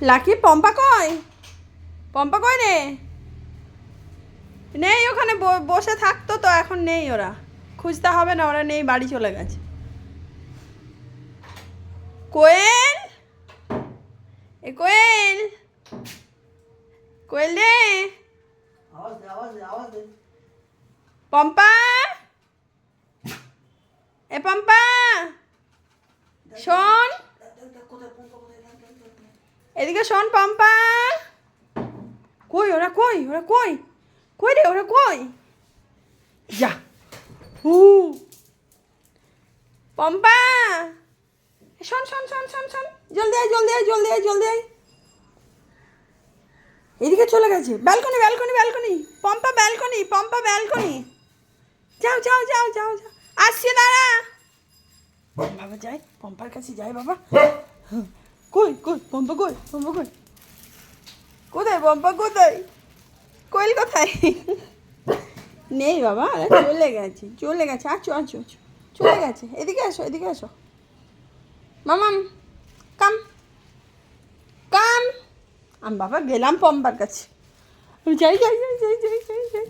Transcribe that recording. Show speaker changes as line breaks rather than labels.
Lucky Pampa কই? পম্পা কই রে? নেই, ওখানে বসে থাকতো তো, এখন নেই। ওরা খুঁজতে হবে না, ওরা নেই, বাড়ি চলে গেছে। কোয়েল, এ কোয়েল, কোয়েল রে, পম্পা, এ পম্পা শোন, এদিকে শোন পম্পা। কই ওরা, কই ওরা, কই কই রে ওরা, কই? যা হু পম্পা, শোন শোন শোন শোন শোন, জলদি আয় জলদি আয় জলদি আয় জলদি আয়। এদিকে চলে গেছে, balcony balcony balcony, Pampa balcony, Pampa balcony. যাও যাও যাও যাও যাও, আসছে দাঁড়া। বাবা যাই, পম্পার কাছে যাই বাবা। কই কই পম্পা, কই পম্পা, কই কোথায় পম্পা, কোথায়? কোয়েল কোথায়? নেই বাবা, চলে গেছে চলে গেছে। আছো আছো আছো, চলে গেছে। এদিকে আসো এদিকে আসো মামাম, কাম কাম। আমি বাবা গেলাম পম্পার কাছে, যাই যাই যাই যাই যাই যাই যাই।